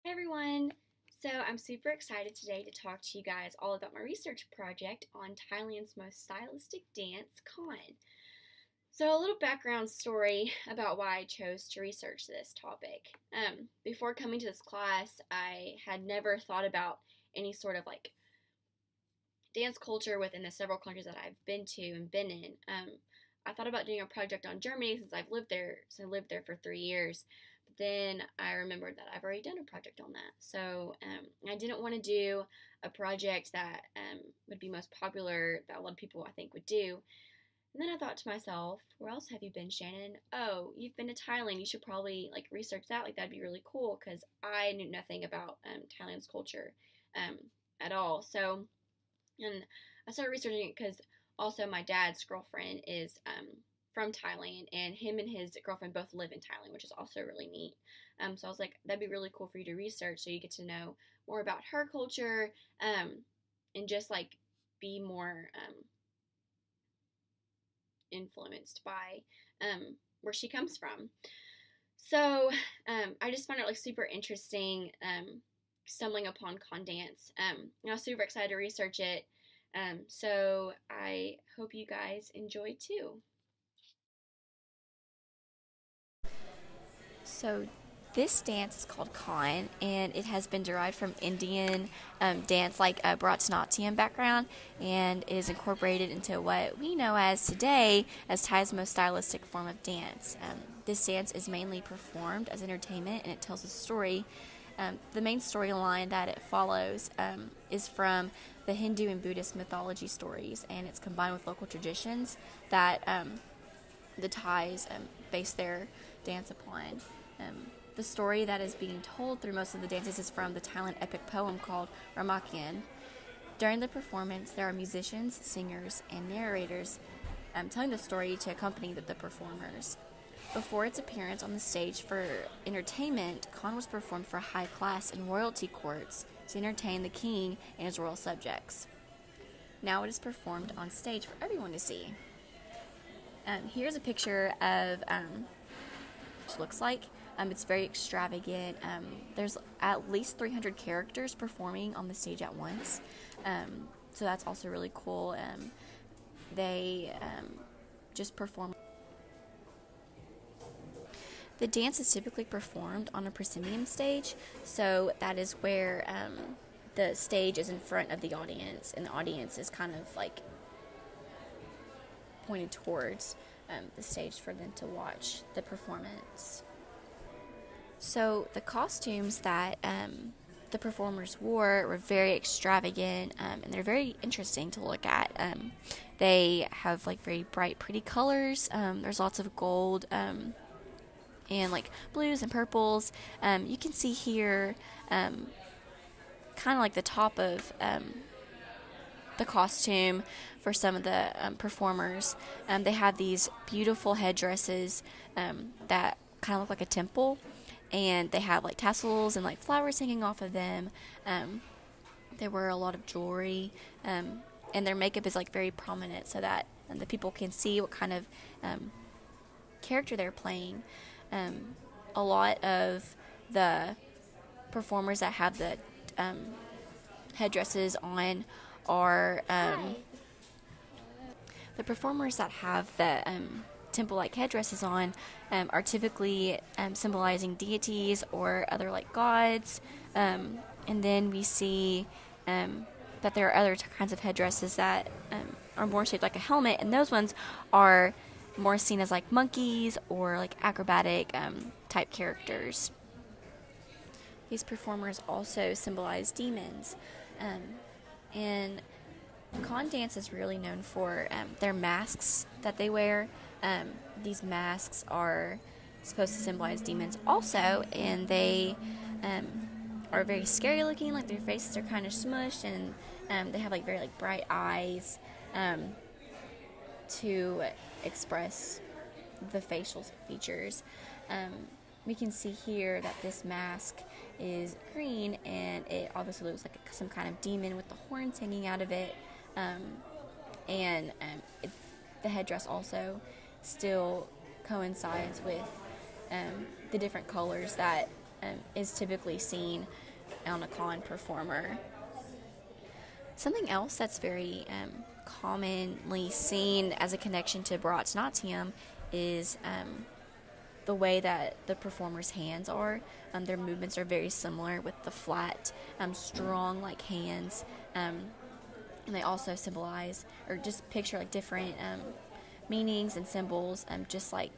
Hi everyone! So I'm super excited today to talk to you guys all about my research project on Thailand's most stylistic dance, Khon. So a little background story about why I chose to research this topic. Before coming to this class, I had never thought about any sort of dance culture within the several countries that I've been to and been in. I thought about doing a project on Germany since I've lived there. So I lived there for 3 years. But then I remembered that I've already done a project on that. So I didn't want to do a project that would be most popular that a lot of people I think would do. And then I thought to myself, where else have you been, Shannon? Oh, you've been to Thailand. You should probably research that. That'd be really cool because I knew nothing about Thailand's culture um, at all. And I started researching it because also my dad's girlfriend is from Thailand, and him and his girlfriend both live in Thailand, which is also really neat. So I was like, that'd be really cool for you to research so you get to know more about her culture and just be more influenced by where she comes from. So I just found it super interesting stumbling upon Khon Dance. I was super excited to research it. So I hope you guys enjoy too. So this dance is called Khon, and it has been derived from Indian dance like a Bharatanatyam background, and is incorporated into what we know as today as Thai's most stylistic form of dance. This dance is mainly performed as entertainment, and it tells a story. The main storyline that it follows is from the Hindu and Buddhist mythology stories, and it's combined with local traditions that the Thais base their dance upon. The story that is being told through most of the dances is from the Thailand epic poem called Ramakien. During the performance, there are musicians, singers, and narrators telling the story to accompany the performers. Before its appearance on the stage for entertainment, Khon was performed for high class in royalty courts to entertain the king and his royal subjects. Now it is performed on stage for everyone to see. Here's a picture of what it looks like. It's very extravagant. There's at least 300 characters performing on the stage at once. So that's also really cool. They just perform. The dance is typically performed on a proscenium stage, so that is where the stage is in front of the audience, and the audience is kind of pointed towards the stage for them to watch the performance. So the costumes that the performers wore very extravagant, and they're very interesting to look at. They have very bright, pretty colors. There's lots of gold and blues and purples. You can see here kind of the top of the costume for some of the performers. They have these beautiful headdresses that kind of look like a temple, and they have tassels and flowers hanging off of them. They wear a lot of jewelry, and their makeup is very prominent so that the people can see what kind of character they're playing. A lot of the performers that have the headdresses on are the performers that have the temple-like headdresses on are typically symbolizing deities or other gods. And then we see that there are other kinds of headdresses that are more shaped like a helmet, and those ones are more seen as monkeys or acrobatic type characters. These performers also symbolize demons. And Khon dance is really known for their masks that they wear. These masks are supposed to symbolize demons also, and they are very scary looking. Their faces are kind of smushed, and they have very bright eyes to express the facial features. We can see here that this mask is green, and it obviously looks like some kind of demon with the horns hanging out of it. The headdress also still coincides with the different colors that is typically seen on a Khon performer. Something else that's very commonly seen as a connection to Bharatanatyam is the way that the performers' hands are. Their movements are very similar with the flat, strong like hands, and they also symbolize or just picture like different meanings and symbols, just like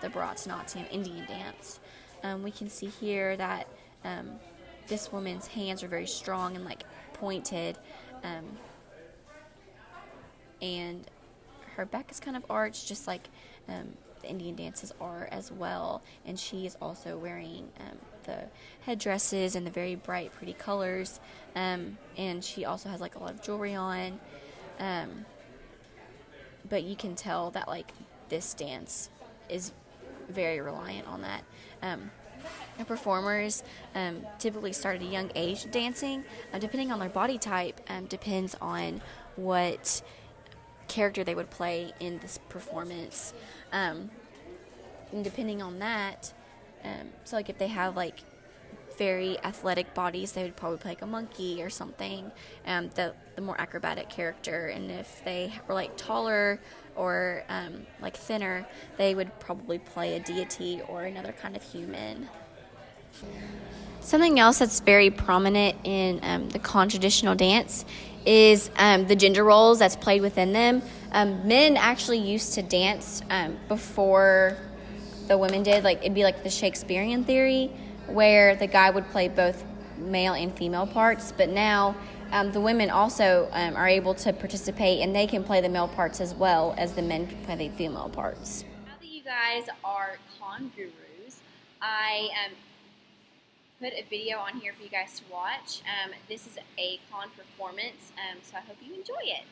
the Bharatanatyam Indian dance. We can see here that this woman's hands are very strong and like pointed, and her back is kind of arched, just like the Indian dances are as well. And she is also wearing the headdresses and the very bright, pretty colors, and she also has like a lot of jewelry on. But you can tell that like this dance is very reliant on that. The performers typically start at a young age dancing. Depending on their body type, depends on what character they would play in this performance. And depending on that, so like if they have like very athletic bodies, they would probably play like a monkey or something, the more acrobatic character. And if they were like taller or like thinner, they would probably play a deity or another kind of human. Something else that's very prominent in the Khon traditional dance is the gender roles that's played within them. Men actually used to dance before the women did. Like it'd be like the Shakespearean theory, where the guy would play both male and female parts. But now the women also are able to participate, and they can play the male parts as well as the men play the female parts. Now that you guys are Khon gurus, I put a video on here for you guys to watch. This is a Khon performance, so I hope you enjoy it.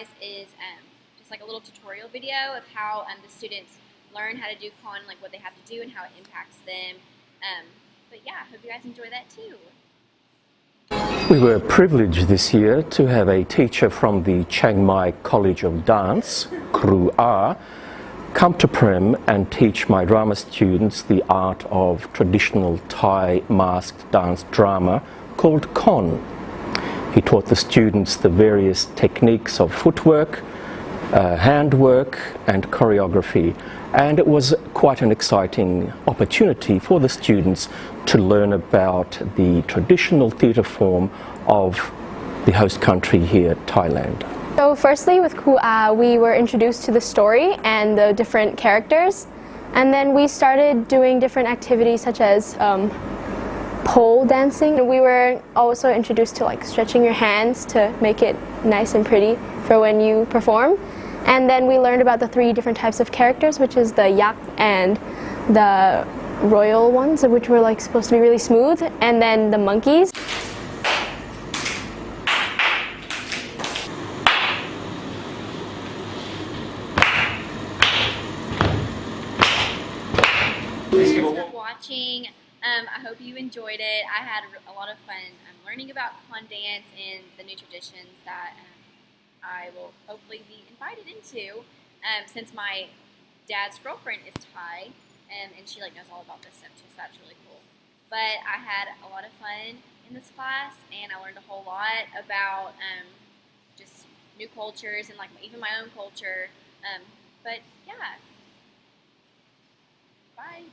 guys is just like a little tutorial video of how the students learn how to do Khon, like what they have to do and how it impacts them. But yeah, hope you guys enjoy that too. We were privileged this year to have a teacher from the Chiang Mai College of Dance, Kru A, come to Prem and teach my drama students the art of traditional Thai masked dance drama called Khon. He taught the students the various techniques of footwork, handwork and choreography, and it was quite an exciting opportunity for the students to learn about the traditional theatre form of the host country here, Thailand. So firstly, with Kua, we were introduced to the story and the different characters, and then we started doing different activities such as pole dancing. We were also introduced to like stretching your hands to make it nice and pretty for when you perform. And then we learned about the 3 different types of characters, which is the yak and the royal ones, which were like supposed to be really smooth, and then the monkeys. Thanks for watching. I hope you enjoyed it. I had a lot of fun learning about Khon Dance and the new traditions that I will hopefully be invited into, since my dad's girlfriend is Thai, and she knows all about this stuff too, so that's really cool. But I had a lot of fun in this class, and I learned a whole lot about just new cultures and even my own culture. But yeah, bye.